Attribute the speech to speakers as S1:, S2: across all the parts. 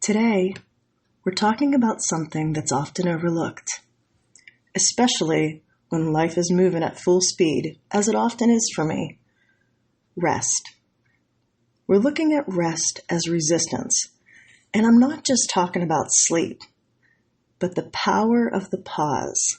S1: Today, we're talking about something that's often overlooked, especially when life is moving at full speed, as it often is for me. Rest. We're looking at rest as resistance, and I'm not just talking about sleep, but the power of the pause,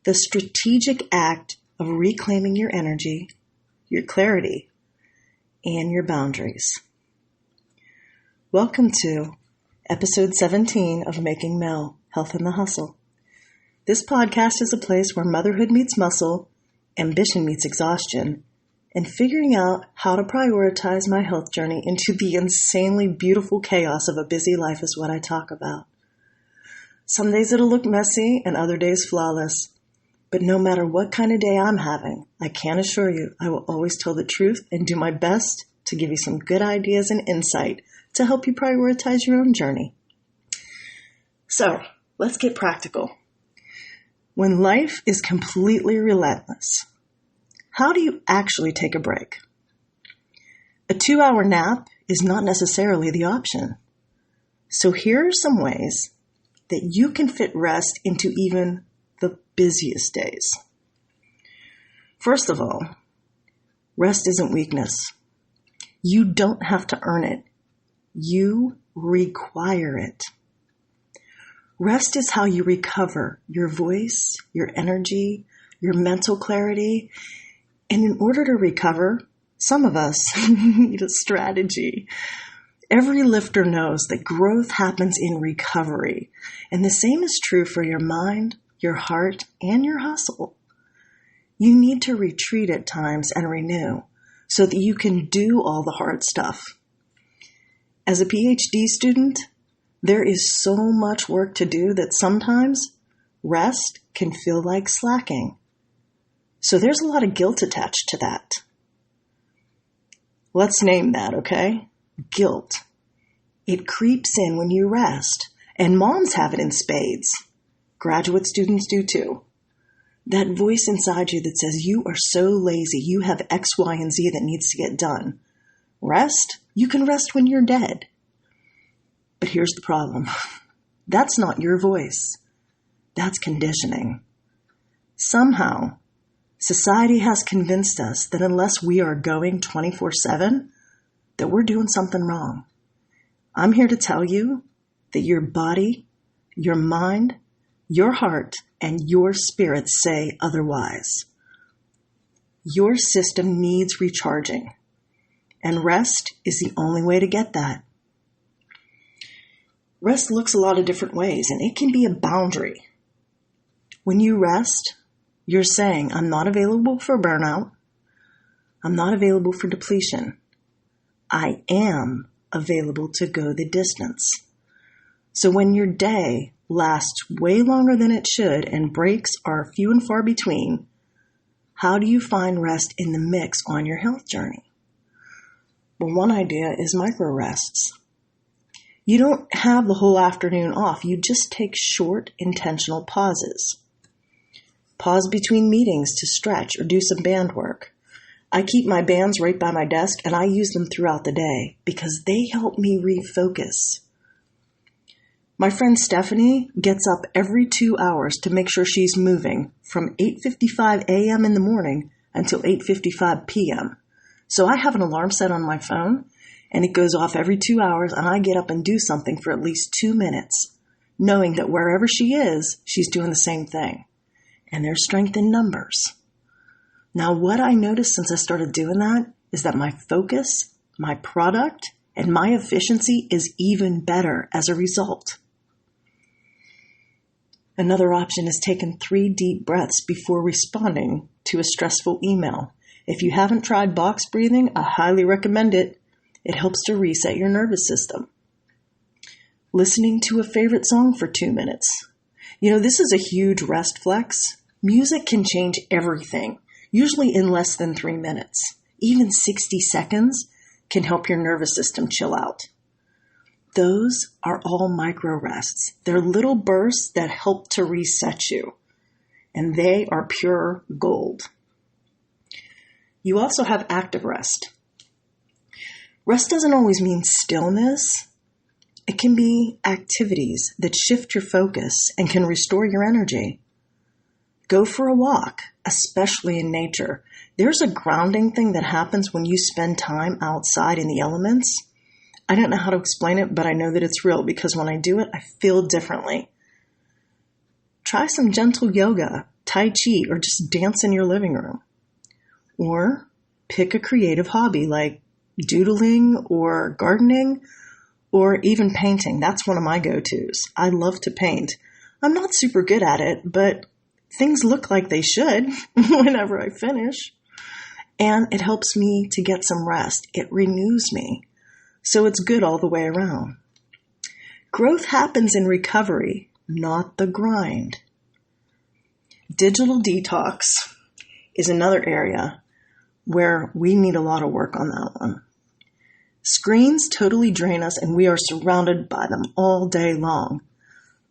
S1: the strategic act of reclaiming your energy, your clarity, and your boundaries. Welcome to Episode 17 of Making Mel, Health in the Hustle. This podcast is a place where motherhood meets muscle, ambition meets exhaustion, and figuring out how to prioritize my health journey into the insanely beautiful chaos of a busy life is what I talk about. Some days it'll look messy and other days flawless, but no matter what kind of day I'm having, I can assure you I will always tell the truth and do my best to give you some good ideas and insight to help you prioritize your own journey. So, let's get practical. When life is completely relentless, how do you actually take a break? A 2-hour nap is not necessarily the option. So here are some ways that you can fit rest into even the busiest days. First of all, rest isn't weakness. You don't have to earn it. You require it. Rest is how you recover your voice, your energy, your mental clarity. And in order to recover, some of us need a strategy. Every lifter knows that growth happens in recovery. And the same is true for your mind, your heart, and your hustle. You need to retreat at times and renew so that you can do all the hard stuff. As a PhD student, there is so much work to do that sometimes rest can feel like slacking. So there's a lot of guilt attached to that. Let's name that, okay? Guilt. It creeps in when you rest, and moms have it in spades. Graduate students do too. That voice inside you that says you are so lazy, you have X, Y, and Z that needs to get done. Rest? You can rest when you're dead. But here's the problem. That's not your voice. That's conditioning. Somehow, society has convinced us that unless we are going 24/7, that we're doing something wrong. I'm here to tell you that your body, your mind, your heart, and your spirit say otherwise. Your system needs recharging, and rest is the only way to get that. Rest looks a lot of different ways, and it can be a boundary. When you rest, you're saying, I'm not available for burnout. I'm not available for depletion. I am available to go the distance. So when your day lasts way longer than it should and breaks are few and far between, how do you find rest in the mix on your health journey? Well, one idea is micro rests. You don't have the whole afternoon off. You just take short, intentional pauses. Pause between meetings to stretch or do some band work. I keep my bands right by my desk and I use them throughout the day because they help me refocus. My friend Stephanie gets up every 2 hours to make sure she's moving from 8:55 a.m. in the morning until 8:55 p.m. So I have an alarm set on my phone and it goes off every 2 hours and I get up and do something for at least 2 minutes, knowing that wherever she is, she's doing the same thing. And there's strength in numbers. Now, what I noticed since I started doing that is that my focus, my product, and my efficiency is even better as a result. Another option is taking 3 deep breaths before responding to a stressful email. If you haven't tried box breathing, I highly recommend it. It helps to reset your nervous system. Listening to a favorite song for 2 minutes. You know, this is a huge rest flex. Music can change everything, usually in less than 3 minutes. Even 60 seconds can help your nervous system chill out. Those are all micro rests. They're little bursts that help to reset you, and they are pure gold. You also have active rest. Rest doesn't always mean stillness. It can be activities that shift your focus and can restore your energy. Go for a walk, especially in nature. There's a grounding thing that happens when you spend time outside in the elements. I don't know how to explain it, but I know that it's real because when I do it, I feel differently. Try some gentle yoga, Tai Chi, or just dance in your living room. Or pick a creative hobby like doodling or gardening or even painting. That's one of my go-tos. I love to paint. I'm not super good at it, but things look like they should whenever I finish. And it helps me to get some rest. It renews me. So it's good all the way around. Growth happens in recovery, not the grind. Digital detox is another area where we need a lot of work on that one. Screens totally drain us and we are surrounded by them all day long.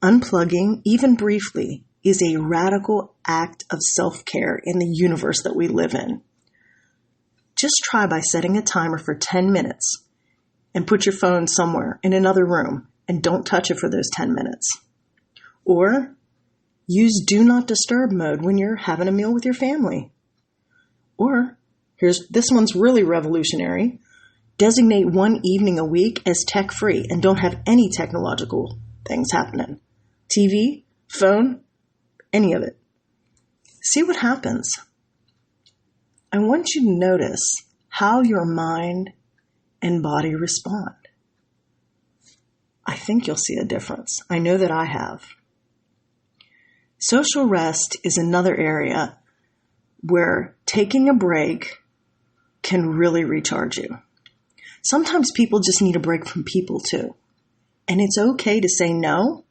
S1: Unplugging, even briefly, is a radical act of self-care in the universe that we live in. Just try by setting a timer for 10 minutes and put your phone somewhere in another room and don't touch it for those 10 minutes. Or use do not disturb mode when you're having a meal with your family. Or, this one's really revolutionary. Designate one evening a week as tech-free and don't have any technological things happening. TV, phone, any of it. See what happens. I want you to notice how your mind and body respond. I think you'll see a difference. I know that I have. Social rest is another area where taking a break can really recharge you. Sometimes people just need a break from people too. And it's okay to say no,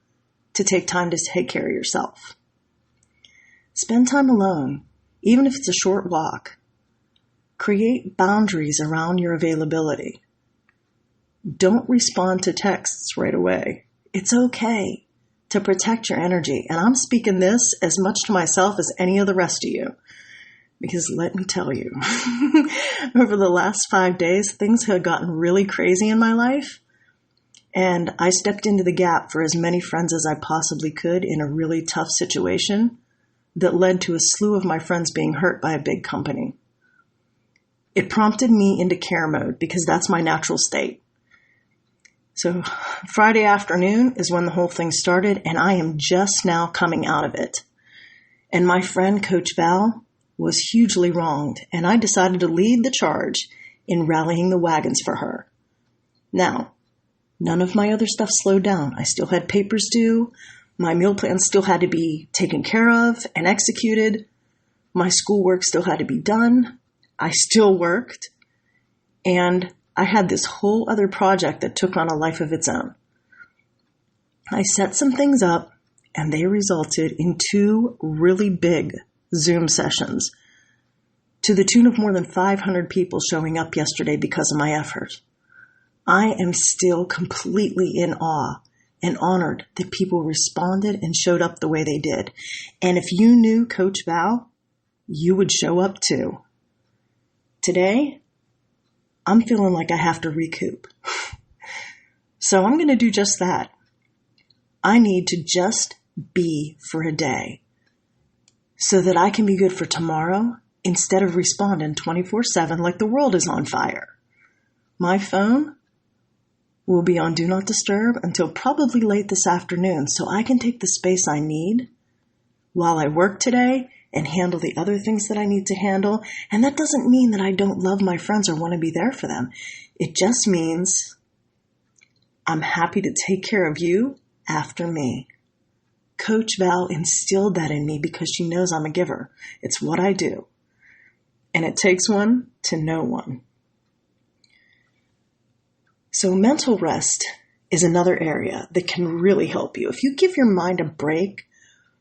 S1: to take time to take care of yourself. Spend time alone, even if it's a short walk. Create boundaries around your availability. Don't respond to texts right away. It's okay to protect your energy. And I'm speaking this as much to myself as any of the rest of you. Because let me tell you, over the last 5 days, things have gotten really crazy in my life. And I stepped into the gap for as many friends as I possibly could in a really tough situation that led to a slew of my friends being hurt by a big company. It prompted me into care mode because that's my natural state. So Friday afternoon is when the whole thing started, and I am just now coming out of it. And my friend, Coach Val, was hugely wronged, and I decided to lead the charge in rallying the wagons for her. Now, none of my other stuff slowed down. I still had papers due. My meal plan still had to be taken care of and executed. My schoolwork still had to be done. I still worked. And I had this whole other project that took on a life of its own. I set some things up, and they resulted in 2 really big Zoom sessions to the tune of more than 500 people showing up yesterday because of my effort. I am still completely in awe and honored that people responded and showed up the way they did. And if you knew Coach Val, you would show up too. Today, I'm feeling like I have to recoup. So I'm going to do just that. I need to just be for a day so that I can be good for tomorrow instead of responding 24/7 like the world is on fire. My phone will be on Do Not Disturb until probably late this afternoon so I can take the space I need while I work today and handle the other things that I need to handle. And that doesn't mean that I don't love my friends or want to be there for them. It just means I'm happy to take care of you after me. Coach Val instilled that in me because she knows I'm a giver. It's what I do. And it takes one to know one. So mental rest is another area that can really help you. If you give your mind a break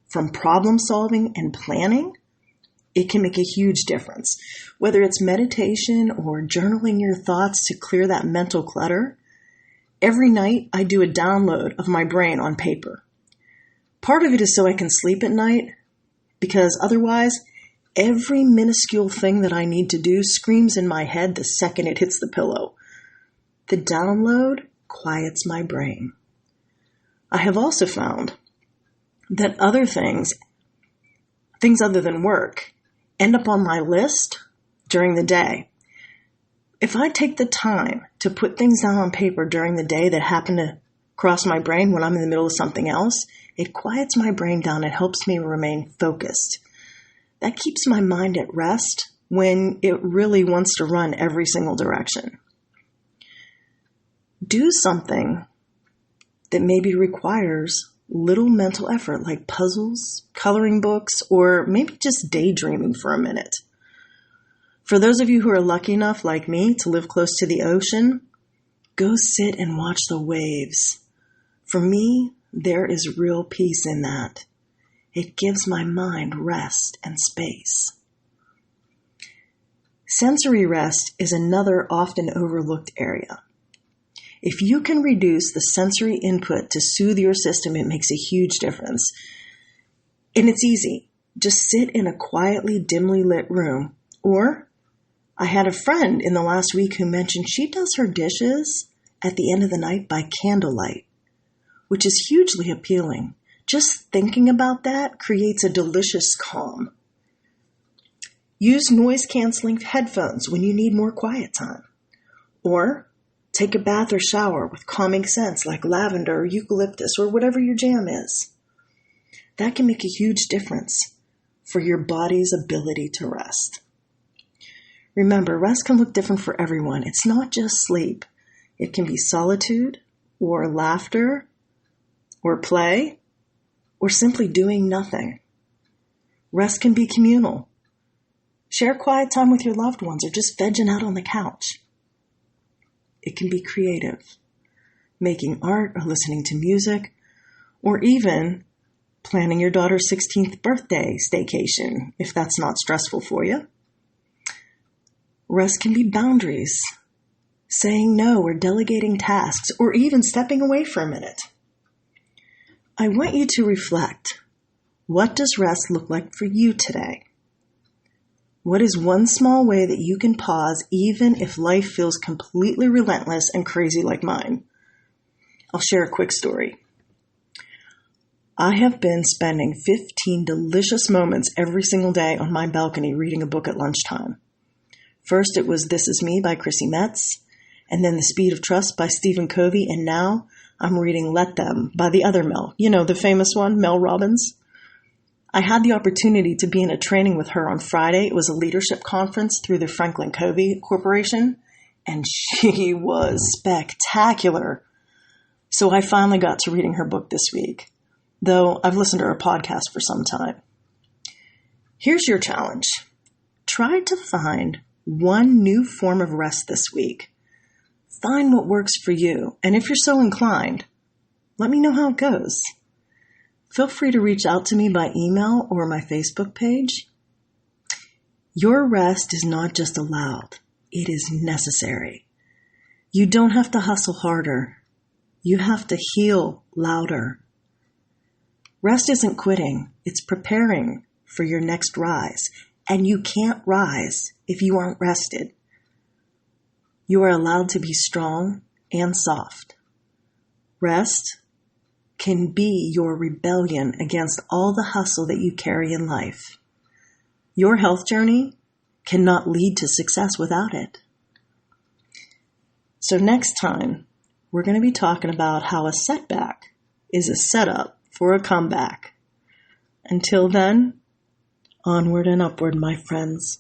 S1: from problem solving and planning, it can make a huge difference. Whether it's meditation or journaling your thoughts to clear that mental clutter, every night I do a download of my brain on paper. Part of it is so I can sleep at night, because otherwise, every minuscule thing that I need to do screams in my head the second it hits the pillow. The download quiets my brain. I have also found that other things other than work, end up on my list during the day. If I take the time to put things down on paper during the day that happen to cross my brain when I'm in the middle of something else, it quiets my brain down and helps me remain focused. That keeps my mind at rest when it really wants to run every single direction. Do something that maybe requires little mental effort, like puzzles, coloring books, or maybe just daydreaming for a minute. For those of you who are lucky enough, like me, to live close to the ocean, go sit and watch the waves. For me, there is real peace in that. It gives my mind rest and space. Sensory rest is another often overlooked area. If you can reduce the sensory input to soothe your system, it makes a huge difference. And it's easy. Just sit in a quietly, dimly lit room. Or I had a friend in the last week who mentioned she does her dishes at the end of the night by candlelight, which is hugely appealing. Just thinking about that creates a delicious calm. Use noise-canceling headphones when you need more quiet time. Or take a bath or shower with calming scents like lavender or eucalyptus or whatever your jam is. That can make a huge difference for your body's ability to rest. Remember, rest can look different for everyone. It's not just sleep. It can be solitude or laughter or play or simply doing nothing. Rest can be communal. Share quiet time with your loved ones or just vegging out on the couch. It can be creative, making art or listening to music, or even planning your daughter's 16th birthday staycation, if that's not stressful for you. Rest can be boundaries, saying no or delegating tasks, or even stepping away for a minute. I want you to reflect. What does rest look like for you today? What is one small way that you can pause even if life feels completely relentless and crazy like mine? I'll share a quick story. I have been spending 15 delicious moments every single day on my balcony reading a book at lunchtime. First, it was This Is Me by Chrissy Metz, and then The Speed of Trust by Stephen Covey, and now I'm reading Let Them by the other Mel. You know, the famous one, Mel Robbins. I had the opportunity to be in a training with her on Friday. It was a leadership conference through the Franklin Covey Corporation, and she was spectacular. So I finally got to reading her book this week, though I've listened to her podcast for some time. Here's your challenge. Try to find one new form of rest this week. Find what works for you, and if you're so inclined, let me know how it goes. Feel free to reach out to me by email or my Facebook page. Your rest is not just allowed, it is necessary. You don't have to hustle harder. You have to heal louder. Rest isn't quitting, it's preparing for your next rise. And you can't rise if you aren't rested. You are allowed to be strong and soft. Rest can be your rebellion against all the hustle that you carry in life. Your health journey cannot lead to success without it. So next time, we're going to be talking about how a setback is a setup for a comeback. Until then, onward and upward, my friends.